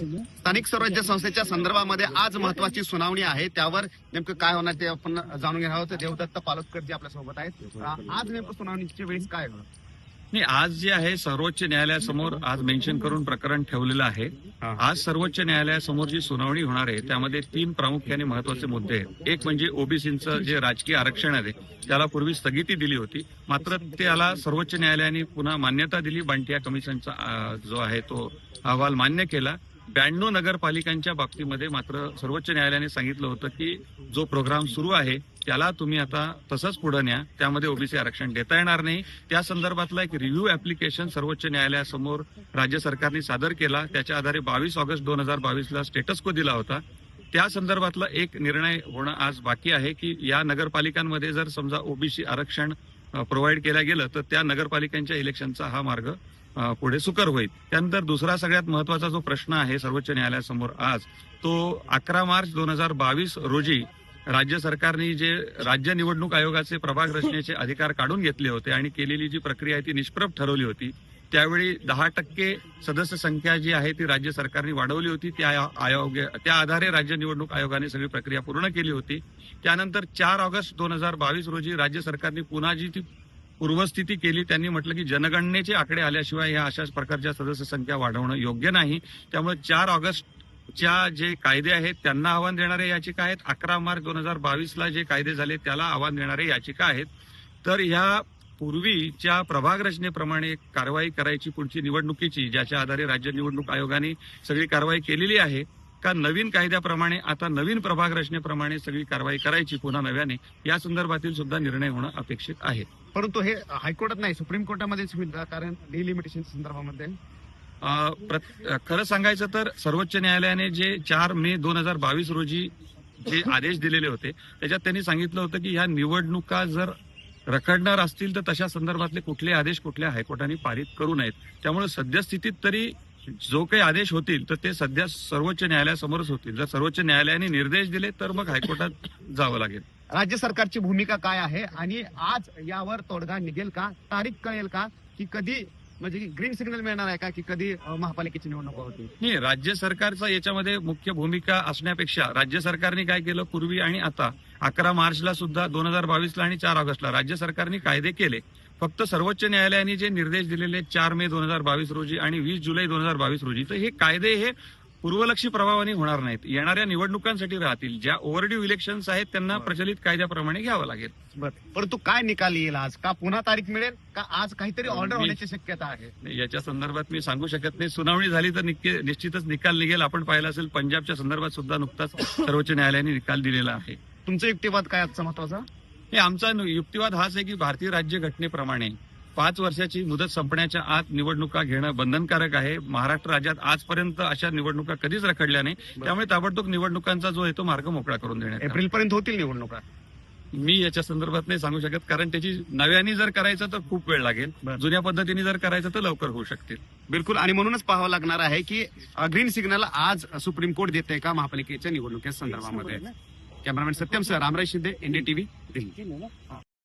स्थानिक स्वराज्य संस्थेच्या संदर्भामध्ये आज महत्वाची सुनावणी आहे. त्यावर नेमकं काय होणार ते आपण जाणून घेणार आहोत. देवदत्त पालसकर जे आपल्या सोबत आहेत. आज नेमकं सुनावणीच्या वेळेस काय होणार? नाही, आज जे आहे सर्वोच्च न्यायालयासमोर आज मेन्शन करून प्रकरण ठेवलेलं आहे. आज सर्वोच्च न्यायालयासमोर जी सुनावणी होणार आहे त्यामध्ये 3 प्रामुख्याने महत्वाचे मुद्दे आहेत. एक म्हणजे ओबीसीचं जे राजकीय आरक्षण आहे त्याला पूर्वी स्थगिती दिली होती, मात्र त्याला सर्वोच्च न्यायालयाने पुन्हा मान्यता दिली. बांटिया कमिशनचा जो आहे तो अहवाल मान्य केला. 92 नगरपालिकांच्या बाबतीमध्ये मात्र सर्वोच्च न्यायालयाने सांगितलं होतं की जो प्रोग्राम सुरू आहे त्याला तुम्ही आता तसंच पुढे न्या, त्यामध्ये ओबीसी आरक्षण देता येणार नाही. त्या संदर्भातला एक रिव्ह्यू ऍप्लिकेशन सर्वोच्च न्यायालयासमोर राज्य सरकारने सादर केला. त्याच्या आधारे 22 ऑगस्ट 2022ला स्टेटस को दिला होता. त्या संदर्भातला एक निर्णय होणं आज बाकी आहे की या नगरपालिकांमध्ये जर समजा ओबीसी आरक्षण प्रोव्हाइड केलं गेलं तर त्या नगरपालिकांच्या इलेक्शनचा हा मार्ग पुढे सुकर होईल. त्यानंतर दुसरा सगळ्यात महत्वाचा जो प्रश्न आहे सर्वोच्च न्यायालयासमोर आज, तो 11 मार्च 2022 रोजी राज्य सरकारने जे राज्य निवडणूक आयोगाचे प्रभाग रचनेचे अधिकार काढून घेतले होते आणि केलेली जी प्रक्रिया आहे ती निष्प्रभ ठरवली होती. त्यावेळी 10% सदस्य संख्या जी आहे ती राज्य सरकारने वाढवली होती. त्या आधारे राज्य निवडणूक आयोगाने सगळी प्रक्रिया पूर्ण केली होती. त्यानंतर 4 ऑगस्ट 2022 रोजी राज्य सरकारने पुन्हा जी ती पूर्वस्थिती केली. त्यांनी म्हटलं की जनगणनेचे आकडे आल्याशिवाय या अशाच प्रकारच्या सदस्य संख्या वाढवणं योग्य नाही. त्यामुळे 4 ऑगस्टच्या जे कायदे आहेत त्यांना आव्हान देणारे याचिका आहेत. 11 मार्च 2022ला जे कायदे झाले त्याला आव्हान देणारे याचिका आहेत. तर ह्या पूर्वीच्या प्रभाग रचनेप्रमाणे कारवाई करायची पुढची निवडणुकीची, ज्याच्या आधारे राज्य निवडणूक आयोगाने सगळी कारवाई केलेली आहे, का नवीन कायद्याप्रमाणे आता नवीन प्रभाग रचनेप्रमाणे सगळी कारवाई करायची पुन्हा नव्याने, या संदर्भातील सुद्धा निर्णय होणं अपेक्षित आहे. परंतु हे हायकोर्टात नाही, सुप्रीम कोर्टामध्येच होईल कारण डिलिमिटेशन संदर्भामध्ये खरं सांगायचं तर सर्वोच्च न्यायालयाने जे 4 मे 2022 रोजी जे आदेश दिलेले होते त्याच्यात त्यांनी सांगितलं होतं की ह्या निवडणुका जर रखडणार असतील तर तशा संदर्भातले कुठले आदेश कुठल्या हायकोर्टाने पारित करू नयेत. त्यामुळे सद्यस्थितीत तरी जो काही आदेश होतील तर ते सध्या सर्वोच्च न्यायालयासमोरच होतील. जर सर्वोच्च न्यायालयाने निर्देश दिले तर मग हायकोर्टात जावं लागेल. राज्य सरकारची भूमिका काय आहे आणि आज यावर तोडगा निघेल का? तारीख कळेल का की कधी म्हणजे ग्रीन सिग्नल मिळणार आहे का की कधी महापालिकेची निवडणूक होती? नाही, राज्य सरकारचा याच्यामध्ये मुख्य भूमिका असण्यापेक्षा राज्य सरकारने काय केलं पूर्वी आणि आता 11 मार्चला सुद्धा 2022ला आणि 4 ऑगस्टला राज्य सरकारने कायदे केले. फक्त सर्वोच्च न्यायालयाने जे निर्देश दिलेले 4 मे 2022 रोजी आणि 20 जुलै 2022 रोजी, तर हे कायदे हे पूर्वलक्षी प्रभावाने होणार नाहीत, येणाऱ्या निवडणुकांसाठी राहतील. ज्या ओव्हरड्यू इलेक्शन्स आहेत त्यांना प्रचलित कायद्याप्रमाणे घ्यावं लागेल. परंतु काय निकाल येईल आज? का पुन्हा तारीख मिळेल का आज काहीतरी ऑर्डर होण्याची शक्यता आहे? याच्या संदर्भात मी सांगू शकत नाही. सुनावणी झाली तर निश्चितच निकाल निघेल. आपण पाहिलं असेल पंजाबच्या संदर्भात सुद्धा नुकताच सर्वोच्च न्यायालयाने निकाल दिलेला आहे. तुमचा युक्तिवाद काय आजचा महत्वाचा? हे आमचा युक्तिवाद हाच आहे की भारतीय राज्य घटनेप्रमाणे 5 वर्षाची मुदत संपण्याच्या आत निवडणुका घेणं बंधनकारक आहे. महाराष्ट्र राज्यात आजपर्यंत अशा निवडणुका कधीच रखडल्या नाही. त्यामुळे ताबडतोब निवडणुकांचा जो आहे तो मार्ग मोकळा करून देण्यात एप्रिलपर्यंत होतील निवडणुका. मी याच्या संदर्भात नाही सांगू शकत, कारण त्याची नव्याने जर करायचं तर खूप वेळ लागेल, जुन्या पद्धतीने जर करायचं तर लवकर होऊ शकतील. बिलकुल. आणि म्हणूनच पाहावं लागणार आहे की ग्रीन सिग्नल आज सुप्रीम कोर्ट देते का महापालिकेच्या निवडणुकीच्या संदर्भामध्ये. Cameraman Satyam sir, Ramraj Shinde, NDTV, Delhi.